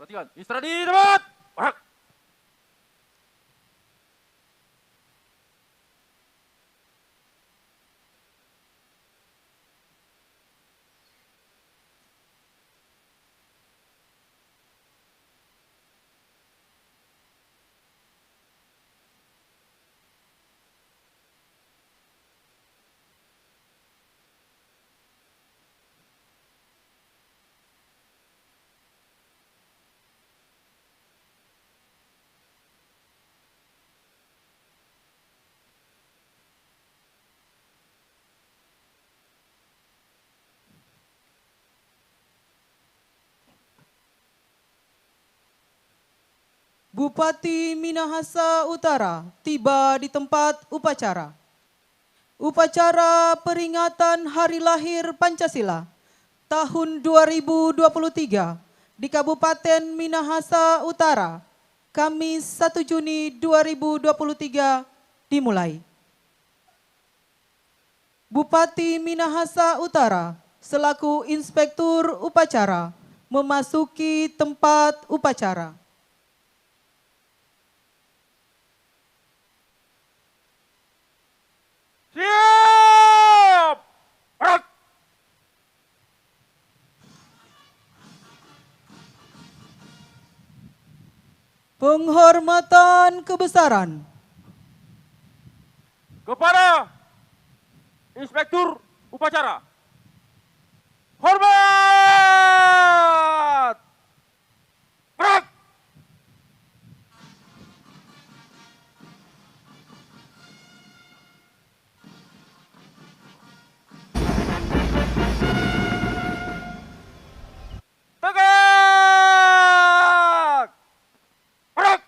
Perhatikan, istirahat di tempat. Barak. Bupati Minahasa Utara tiba di tempat upacara. Upacara peringatan Hari Lahir Pancasila tahun 2023 di Kabupaten Minahasa Utara, Kamis 1 Juni 2023 dimulai. Bupati Minahasa Utara selaku Inspektur Upacara memasuki tempat upacara. Siap. Barak. Penghormatan kebesaran Kepada Inspektur Upacara. Hormat. Barak. Tegak. Barak.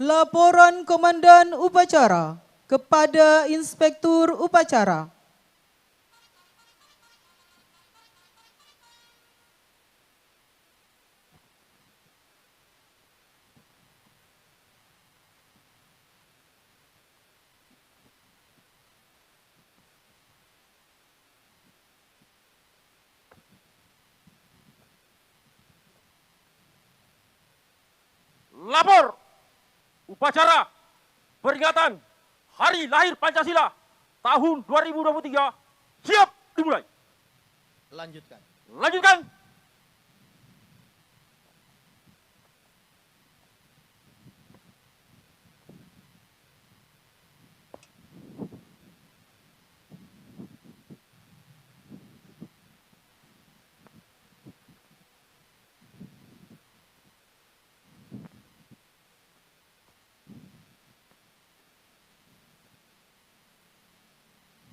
Laporan Komandan Upacara kepada Inspektur Upacara. Lapor upacara peringatan Hari Lahir Pancasila tahun 2023 siap dimulai. Lanjutkan. Lanjutkan.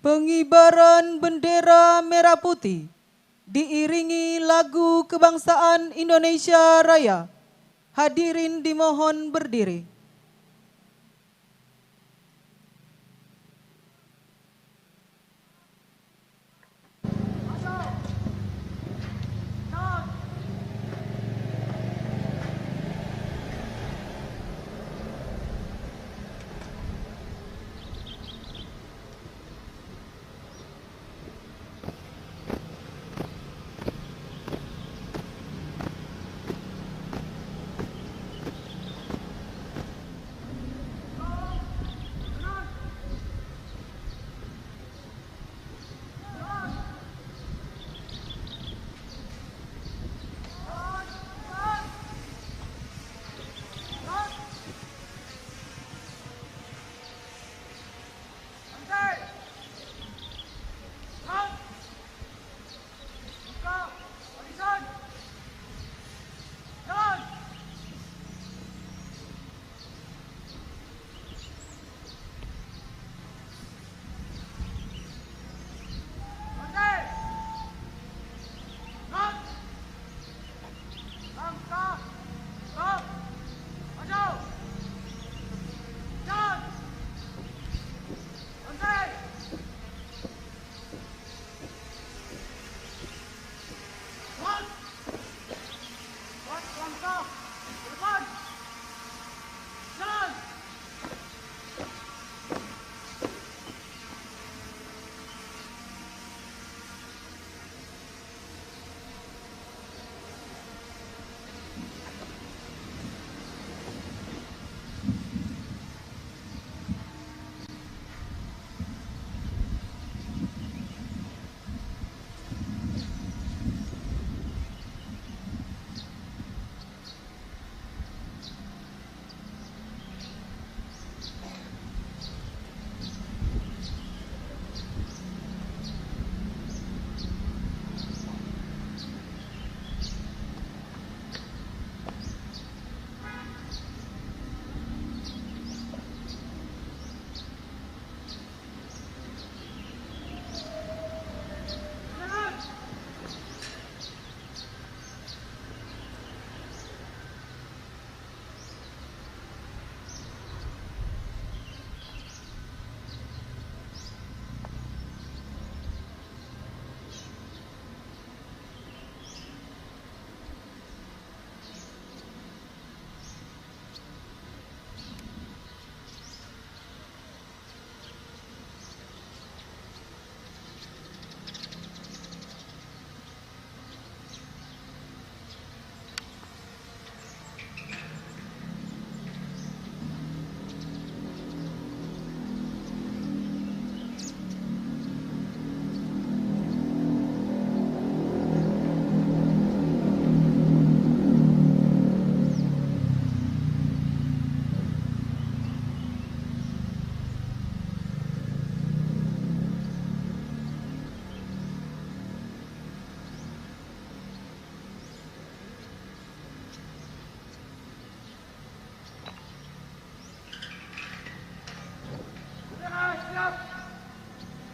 Pengibaran bendera merah putih diiringi lagu kebangsaan Indonesia Raya. Hadirin dimohon berdiri.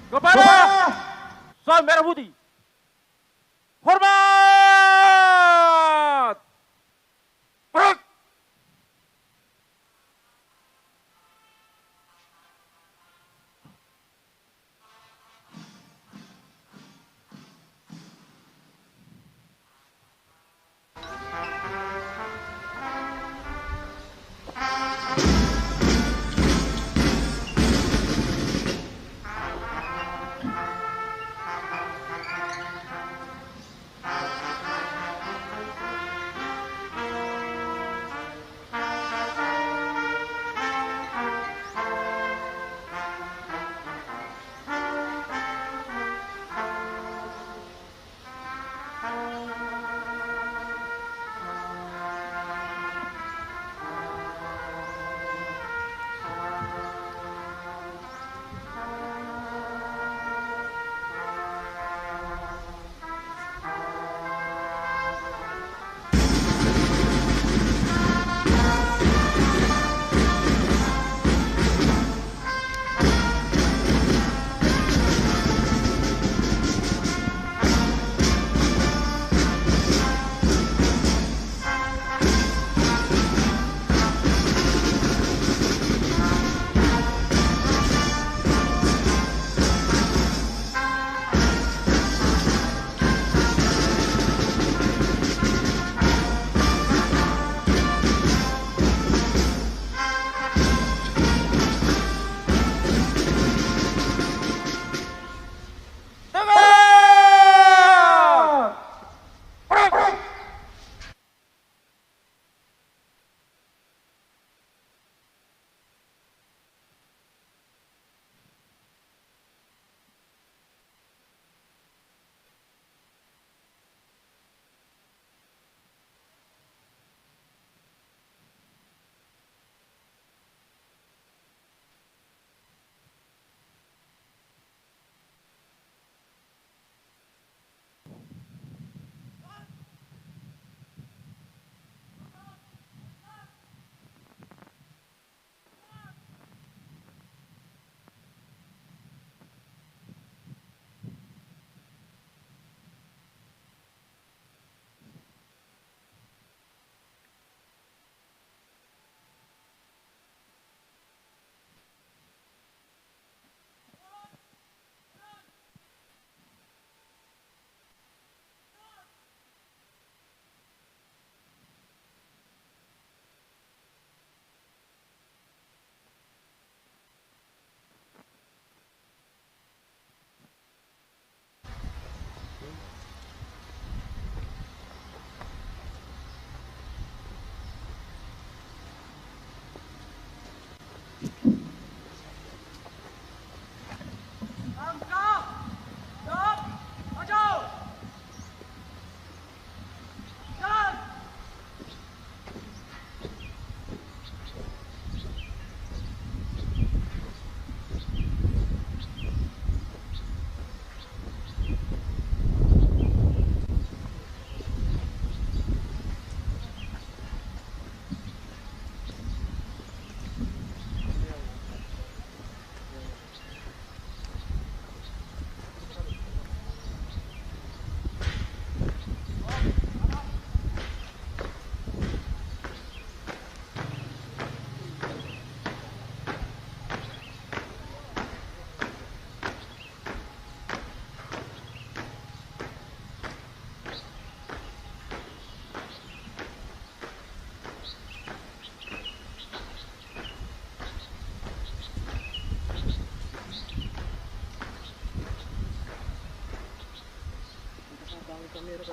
Kepada Sang Merah Putih, hormat! Berak!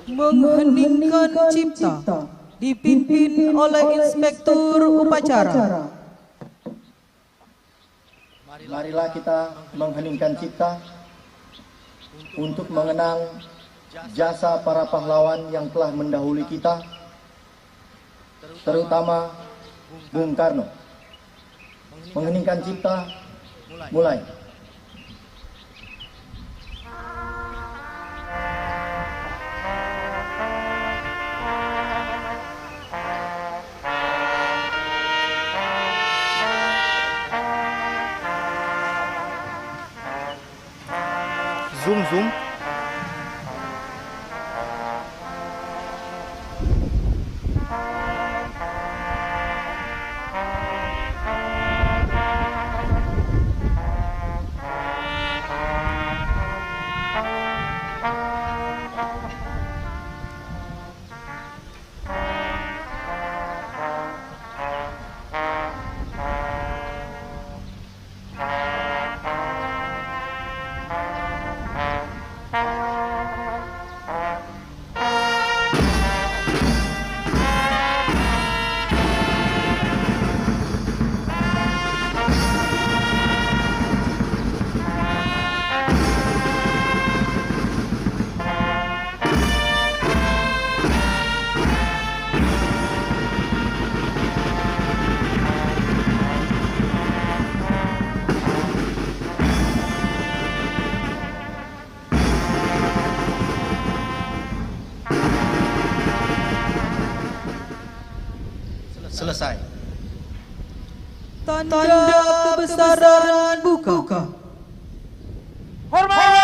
Mengheningkan cipta dipimpin oleh Inspektur Upacara. Marilah kita mengheningkan cipta untuk mengenang jasa para pahlawan yang telah mendahului kita, terutama Bung Karno. Mengheningkan cipta, mulai. Zoom. Selesai. Tanda kebesaran buka. Hormat!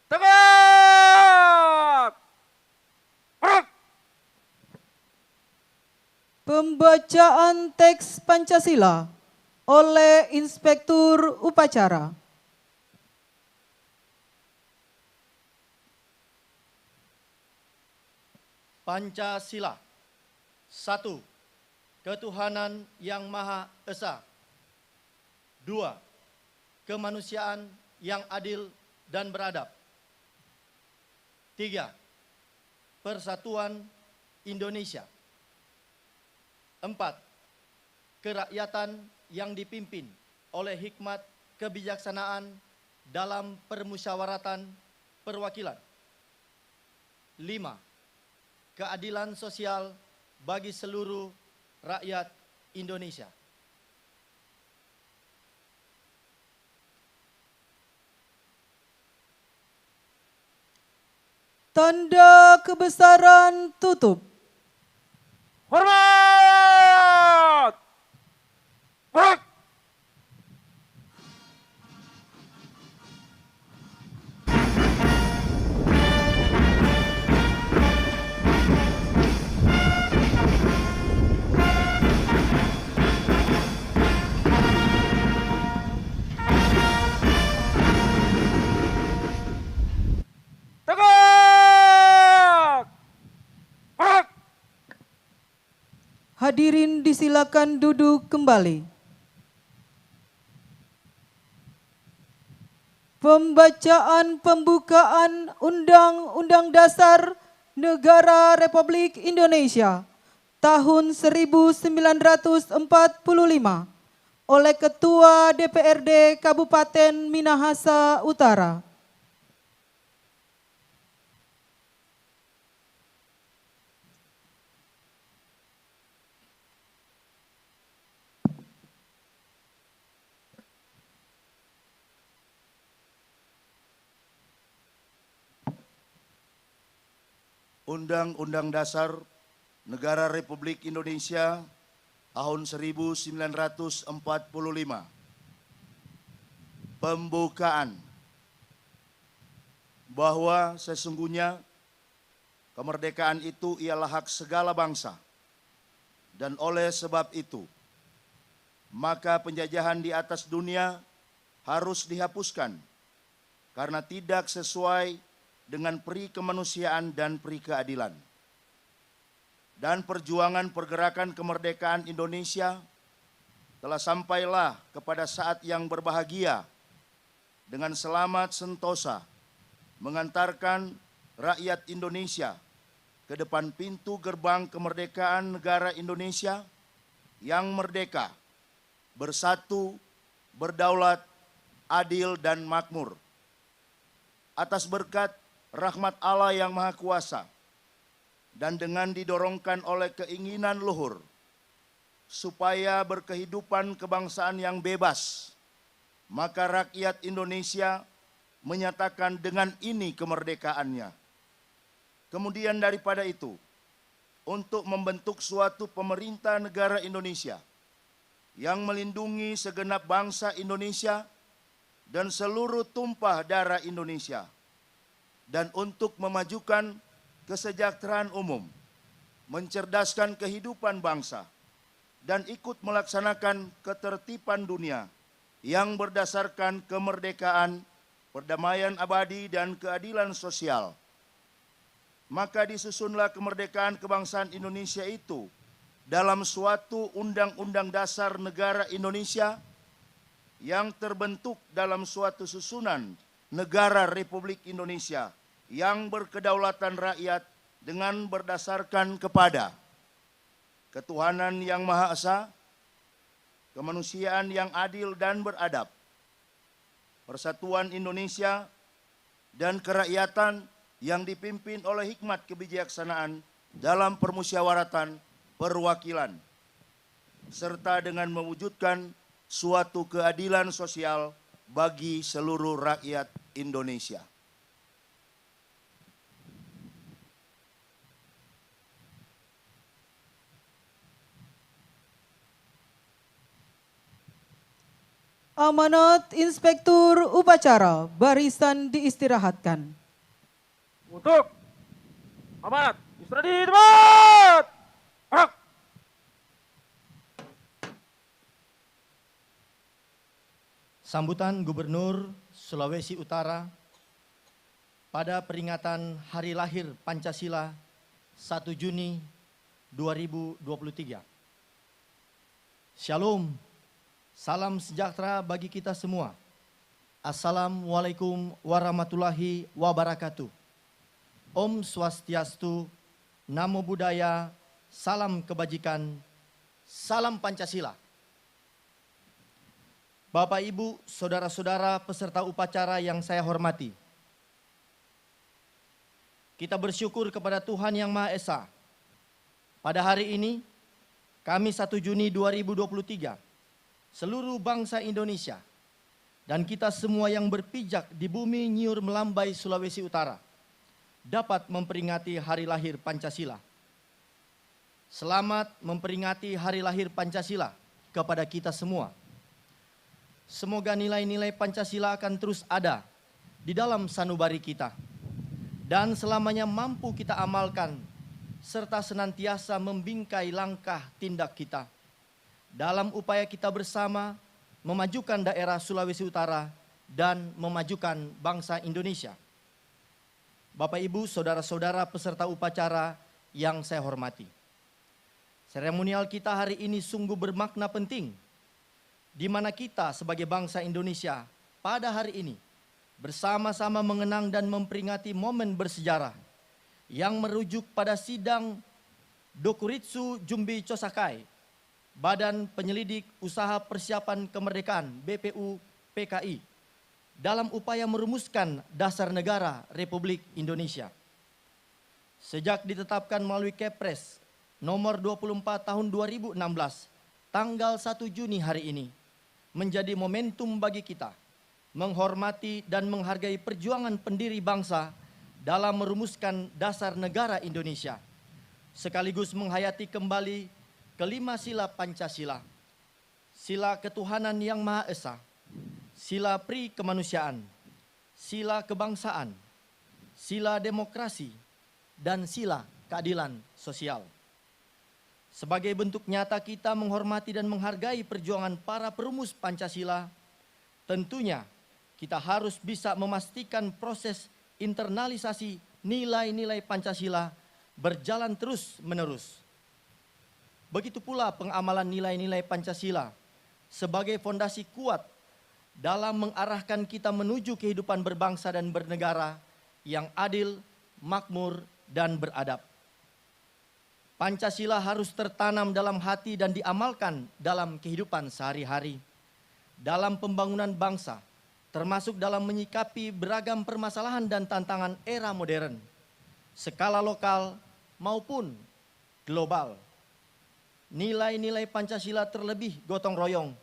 Tegak! Pembacaan teks Pancasila oleh Inspektur Upacara. Pancasila. 1. Ketuhanan yang Maha Esa. 2. Kemanusiaan yang adil dan beradab. 3. Persatuan Indonesia. 4. Kerakyatan yang dipimpin oleh hikmat kebijaksanaan dalam permusyawaratan perwakilan. 5. Keadilan sosial bagi seluruh rakyat Indonesia. Tanda kebesaran tutup. Hormat! Tegak! Hadirin disilakan duduk kembali. Pembacaan pembukaan Undang-Undang Dasar Negara Republik Indonesia tahun 1945 oleh Ketua DPRD Kabupaten Minahasa Utara. Undang-Undang Dasar Negara Republik Indonesia tahun 1945. Pembukaan. Bahwa sesungguhnya kemerdekaan itu ialah hak segala bangsa, dan oleh sebab itu maka penjajahan di atas dunia harus dihapuskan karena tidak sesuai dengan peri kemanusiaan dan peri keadilan. Dan perjuangan pergerakan kemerdekaan Indonesia telah sampailah kepada saat yang berbahagia dengan selamat sentosa mengantarkan rakyat Indonesia ke depan pintu gerbang kemerdekaan negara Indonesia yang merdeka, bersatu, berdaulat, adil dan makmur. Atas berkat rahmat Allah yang Maha Kuasa dan dengan didorongkan oleh keinginan luhur, supaya berkehidupan kebangsaan yang bebas, maka rakyat Indonesia menyatakan dengan ini kemerdekaannya. Kemudian daripada itu, untuk membentuk suatu pemerintah negara Indonesia yang melindungi segenap bangsa Indonesia dan seluruh tumpah darah Indonesia, dan untuk memajukan kesejahteraan umum, mencerdaskan kehidupan bangsa, dan ikut melaksanakan ketertiban dunia yang berdasarkan kemerdekaan, perdamaian abadi, dan keadilan sosial. Maka disusunlah kemerdekaan kebangsaan Indonesia itu dalam suatu undang-undang dasar negara Indonesia yang terbentuk dalam suatu susunan negara Republik Indonesia yang berkedaulatan rakyat dengan berdasarkan kepada ketuhanan yang Maha Esa, kemanusiaan yang adil dan beradab, persatuan Indonesia, dan kerakyatan yang dipimpin oleh hikmat kebijaksanaan dalam permusyawaratan perwakilan, serta dengan mewujudkan suatu keadilan sosial bagi seluruh rakyat Indonesia. Amanat Inspektur Upacara, barisan diistirahatkan. Untuk amanat istirahat di tempat. Gerak. Sambutan Gubernur Sulawesi Utara pada peringatan Hari Lahir Pancasila 1 Juni 2023. Shalom, salam sejahtera bagi kita semua. Assalamualaikum warahmatullahi wabarakatuh. Om Swastiastu, Namo Buddhaya, salam kebajikan, salam Pancasila. Bapak, Ibu, saudara-saudara peserta upacara yang saya hormati. Kita bersyukur kepada Tuhan Yang Maha Esa. Pada hari ini, Kamis 1 Juni 2023, seluruh bangsa Indonesia dan kita semua yang berpijak di bumi Nyiur Melambai Sulawesi Utara dapat memperingati Hari Lahir Pancasila. Selamat memperingati Hari Lahir Pancasila kepada kita semua. Semoga nilai-nilai Pancasila akan terus ada di dalam sanubari kita dan selamanya mampu kita amalkan serta senantiasa membingkai langkah tindak kita dalam upaya kita bersama memajukan daerah Sulawesi Utara dan memajukan bangsa Indonesia. Bapak, Ibu, saudara-saudara peserta upacara yang saya hormati. Seremonial kita hari ini sungguh bermakna penting, di mana kita sebagai bangsa Indonesia pada hari ini bersama-sama mengenang dan memperingati momen bersejarah yang merujuk pada sidang Dokuritsu Jumbi Chosakai, Badan Penyelidik Usaha Persiapan Kemerdekaan BPU PKI, dalam upaya merumuskan dasar negara Republik Indonesia. Sejak ditetapkan melalui Kepres nomor 24 tahun 2016, tanggal 1 Juni hari ini, menjadi momentum bagi kita menghormati dan menghargai perjuangan pendiri bangsa dalam merumuskan dasar negara Indonesia, sekaligus menghayati kembali kelima sila Pancasila, sila ketuhanan yang Maha Esa, sila pri kemanusiaan, sila kebangsaan, sila demokrasi, dan sila keadilan sosial. Sebagai bentuk nyata kita menghormati dan menghargai perjuangan para perumus Pancasila, tentunya kita harus bisa memastikan proses internalisasi nilai-nilai Pancasila berjalan terus-menerus. Begitu pula pengamalan nilai-nilai Pancasila sebagai fondasi kuat dalam mengarahkan kita menuju kehidupan berbangsa dan bernegara yang adil, makmur, dan beradab. Pancasila harus tertanam dalam hati dan diamalkan dalam kehidupan sehari-hari, dalam pembangunan bangsa, termasuk dalam menyikapi beragam permasalahan dan tantangan era modern, skala lokal maupun global. nilai-nilai Pancasila terlebih gotong royong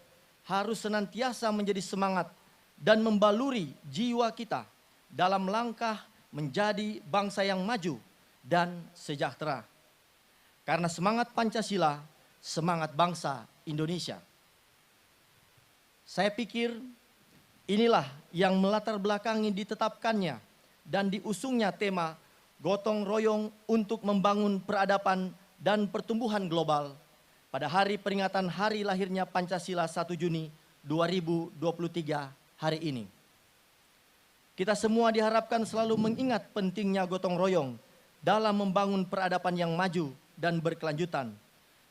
harus senantiasa menjadi semangat dan membaluri jiwa kita dalam langkah menjadi bangsa yang maju dan sejahtera. Karena semangat Pancasila, semangat bangsa Indonesia. Saya pikir inilah yang melatar belakangi ditetapkannya dan diusungnya tema gotong royong untuk membangun peradaban dan pertumbuhan global pada hari peringatan hari lahirnya Pancasila 1 Juni 2023 hari ini. Kita semua diharapkan selalu mengingat pentingnya gotong royong dalam membangun peradaban yang maju dan berkelanjutan,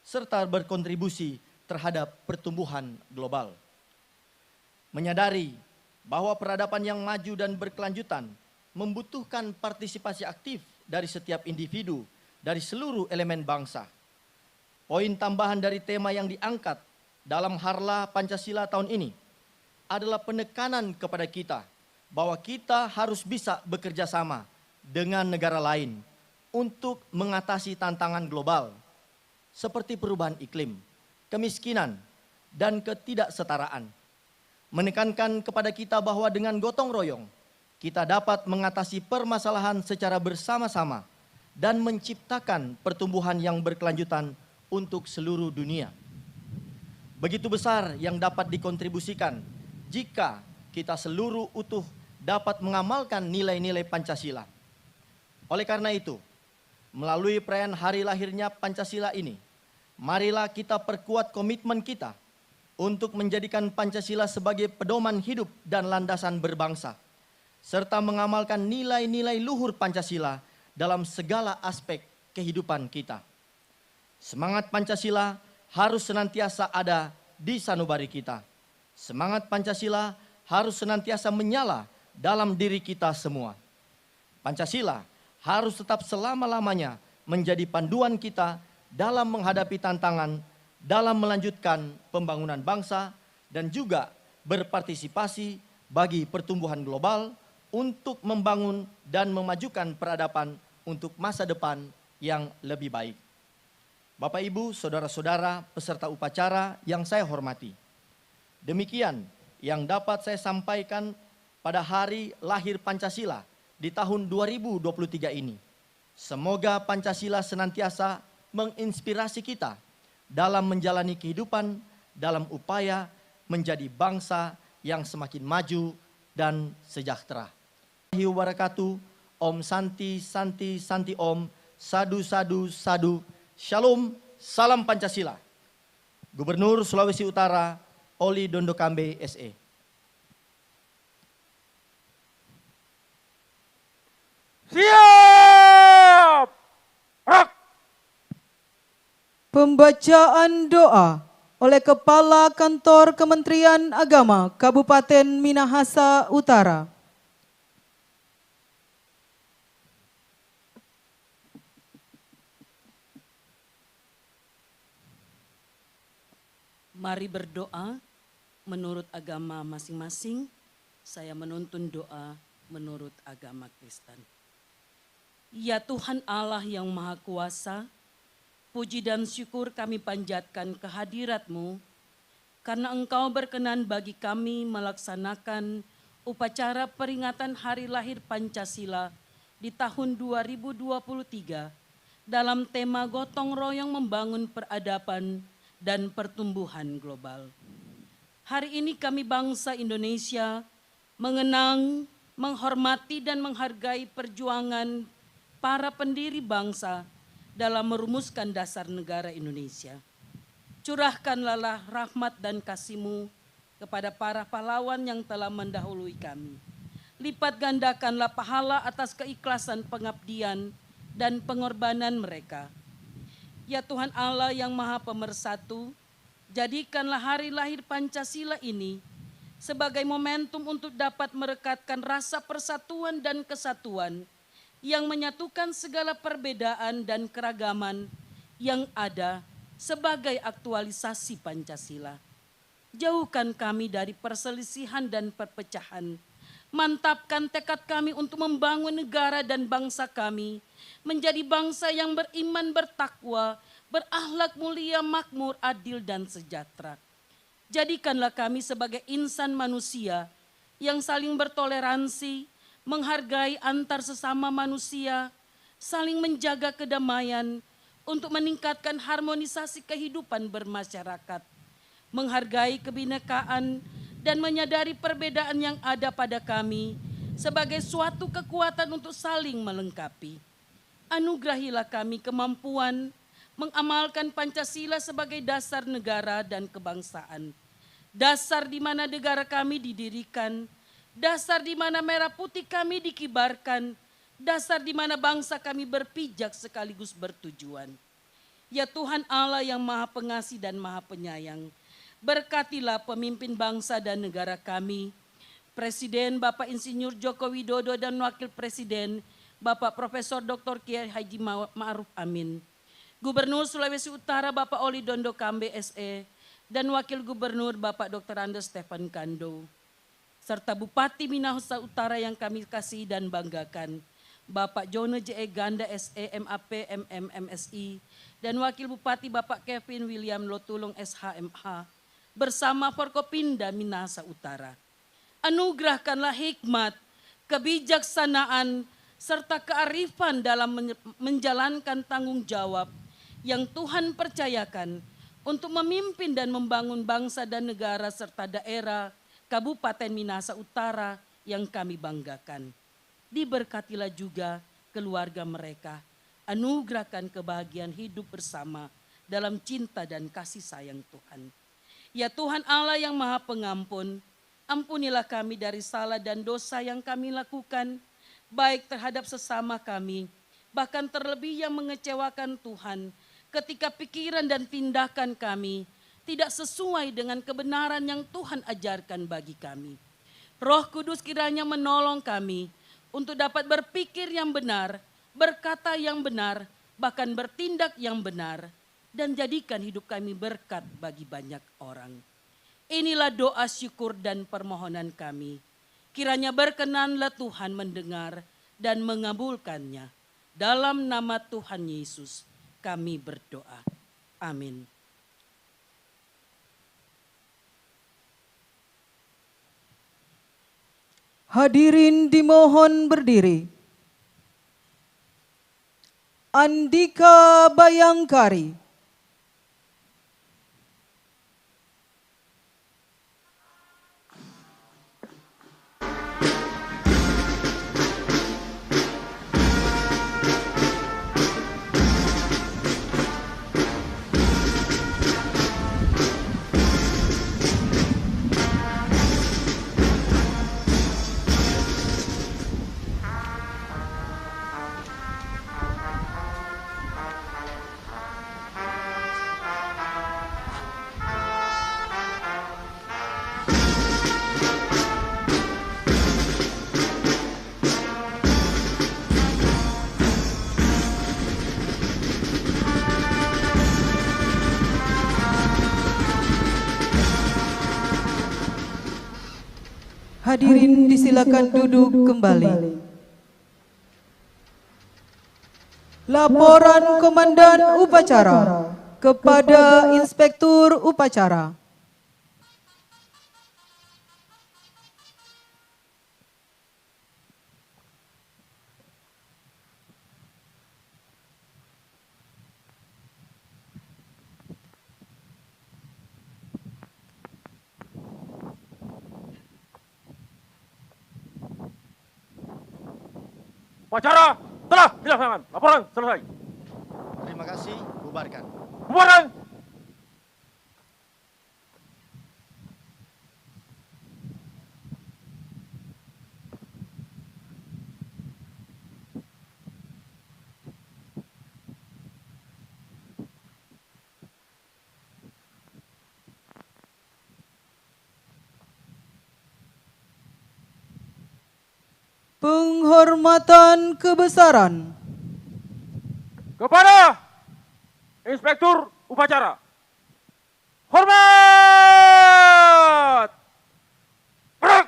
serta berkontribusi terhadap pertumbuhan global. Menyadari bahwa peradaban yang maju dan berkelanjutan membutuhkan partisipasi aktif dari setiap individu, dari seluruh elemen bangsa. Poin tambahan dari tema yang diangkat dalam Harlah Pancasila tahun ini adalah penekanan kepada kita bahwa kita harus bisa bekerja sama dengan negara lain untuk mengatasi tantangan global seperti perubahan iklim, kemiskinan, dan ketidaksetaraan. Menekankan kepada kita bahwa dengan gotong royong, kita dapat mengatasi permasalahan secara bersama-sama dan menciptakan pertumbuhan yang berkelanjutan untuk seluruh dunia. Begitu besar yang dapat dikontribusikan jika kita seluruh utuh dapat mengamalkan nilai-nilai Pancasila. Oleh karena itu, melalui perayaan hari lahirnya Pancasila ini, marilah kita perkuat komitmen kita untuk menjadikan Pancasila sebagai pedoman hidup dan landasan berbangsa, serta mengamalkan nilai-nilai luhur Pancasila dalam segala aspek kehidupan kita. Semangat Pancasila harus senantiasa ada di sanubari kita. Semangat Pancasila harus senantiasa menyala dalam diri kita semua. Pancasila harus tetap selama-lamanya menjadi panduan kita dalam menghadapi tantangan, dalam melanjutkan pembangunan bangsa, dan juga berpartisipasi bagi pertumbuhan global untuk membangun dan memajukan peradaban untuk masa depan yang lebih baik. Bapak, Ibu, saudara-saudara peserta upacara yang saya hormati. Demikian yang dapat saya sampaikan pada hari lahir Pancasila di tahun 2023 ini. Semoga Pancasila senantiasa menginspirasi kita dalam menjalani kehidupan dalam upaya menjadi bangsa yang semakin maju dan sejahtera. Wabarakatuh. Om Santi Santi Santi Om. Sadu Sadu Sadu. Shalom. Salam Pancasila. Gubernur Sulawesi Utara Oli Dondokambe SE. Siap! Gerak! Pembacaan doa oleh Kepala Kantor Kementerian Agama Kabupaten Minahasa Utara. Mari berdoa menurut agama masing-masing. Saya menuntun doa menurut agama Kristen. Ya Tuhan Allah yang Maha Kuasa, puji dan syukur kami panjatkan kehadirat-Mu karena Engkau berkenan bagi kami melaksanakan upacara peringatan Hari Lahir Pancasila di tahun 2023 dalam tema gotong royong membangun peradaban dan pertumbuhan global. Hari ini kami bangsa Indonesia mengenang, menghormati dan menghargai perjuangan para pendiri bangsa dalam merumuskan dasar negara Indonesia. Curahkanlah rahmat dan kasih-Mu kepada para pahlawan yang telah mendahului kami. Lipat gandakanlah pahala atas keikhlasan pengabdian dan pengorbanan mereka. Ya Tuhan Allah yang Maha Pemersatu, jadikanlah hari lahir Pancasila ini sebagai momentum untuk dapat merekatkan rasa persatuan dan kesatuan yang menyatukan segala perbedaan dan keragaman yang ada sebagai aktualisasi Pancasila. Jauhkan kami dari perselisihan dan perpecahan. Mantapkan tekad kami untuk membangun negara dan bangsa kami menjadi bangsa yang beriman, bertakwa, berakhlak mulia, makmur, adil, dan sejahtera. Jadikanlah kami sebagai insan manusia yang saling bertoleransi, menghargai antar sesama manusia, saling menjaga kedamaian untuk meningkatkan harmonisasi kehidupan bermasyarakat, menghargai kebinekaan dan menyadari perbedaan yang ada pada kami sebagai suatu kekuatan untuk saling melengkapi. Anugerahilah kami kemampuan mengamalkan Pancasila sebagai dasar negara dan kebangsaan. Dasar di mana negara kami didirikan, dasar di mana merah putih kami dikibarkan, dasar di mana bangsa kami berpijak sekaligus bertujuan. Ya Tuhan Allah yang Maha Pengasih dan Maha Penyayang, berkatilah pemimpin bangsa dan negara kami, Presiden Bapak Insinyur Joko Widodo dan Wakil Presiden Bapak Profesor Dr. Kiai Haji Ma'ruf Amin, Gubernur Sulawesi Utara Bapak Oli Dondo Kambe SE, dan Wakil Gubernur Bapak Dr. Andes Stefan Kando, serta Bupati Minahasa Utara yang kami kasih dan banggakan, Bapak Jono J.E. Ganda SE, MAP, MM, MSI, dan Wakil Bupati Bapak Kevin William Lotulung SHMH, bersama Forkopimda Minahasa Utara. Anugerahkanlah hikmat, kebijaksanaan, serta kearifan dalam menjalankan tanggung jawab yang Tuhan percayakan untuk memimpin dan membangun bangsa dan negara serta daerah Kabupaten Minahasa Utara yang kami banggakan. Diberkatilah juga keluarga mereka, anugerahkan kebahagiaan hidup bersama dalam cinta dan kasih sayang Tuhan. Ya Tuhan Allah yang Maha Pengampun, ampunilah kami dari salah dan dosa yang kami lakukan, baik terhadap sesama kami, bahkan terlebih yang mengecewakan Tuhan ketika pikiran dan tindakan kami tidak sesuai dengan kebenaran yang Tuhan ajarkan bagi kami. Roh Kudus kiranya menolong kami untuk dapat berpikir yang benar, berkata yang benar, bahkan bertindak yang benar, dan jadikan hidup kami berkat bagi banyak orang. Inilah doa syukur dan permohonan kami. Kiranya berkenanlah Tuhan mendengar dan mengabulkannya. Dalam nama Tuhan Yesus kami berdoa. Amin. Hadirin dimohon berdiri. Andika Bayangkari. Hadirin disilakan duduk kembali. Laporan Komandan Upacara kepada Inspektur Upacara. Upacara telah dilaksanakan. Laporan selesai. Terima kasih, bubarkan. Bubaran. Penghormatan kebesaran Kepada Inspektur Upacara. Hormat. Gerak.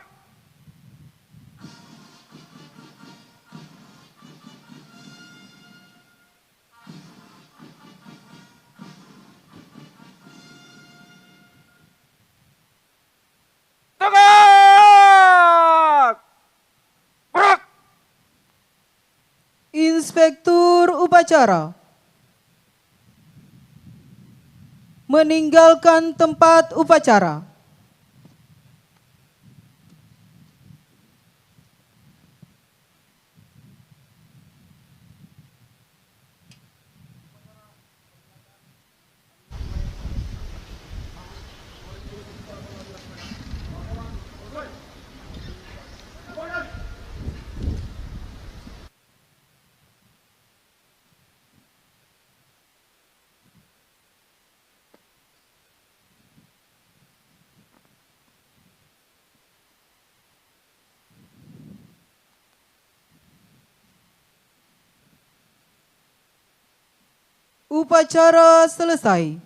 Inspektur upacara meninggalkan tempat upacara. Upacara selesai.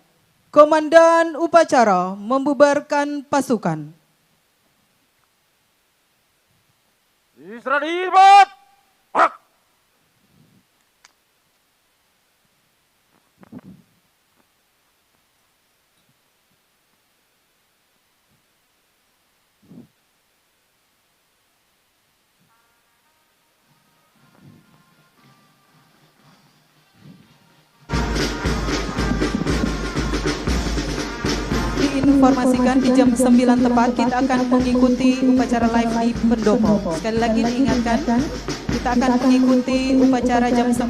Komandan upacara membubarkan pasukan. Istirahat hormat. Gerak. Diinformasikan di jam 9 tepat kita akan mengikuti upacara live di pendopo. Sekali lagi diingatkan, kita akan mengikuti upacara jam 9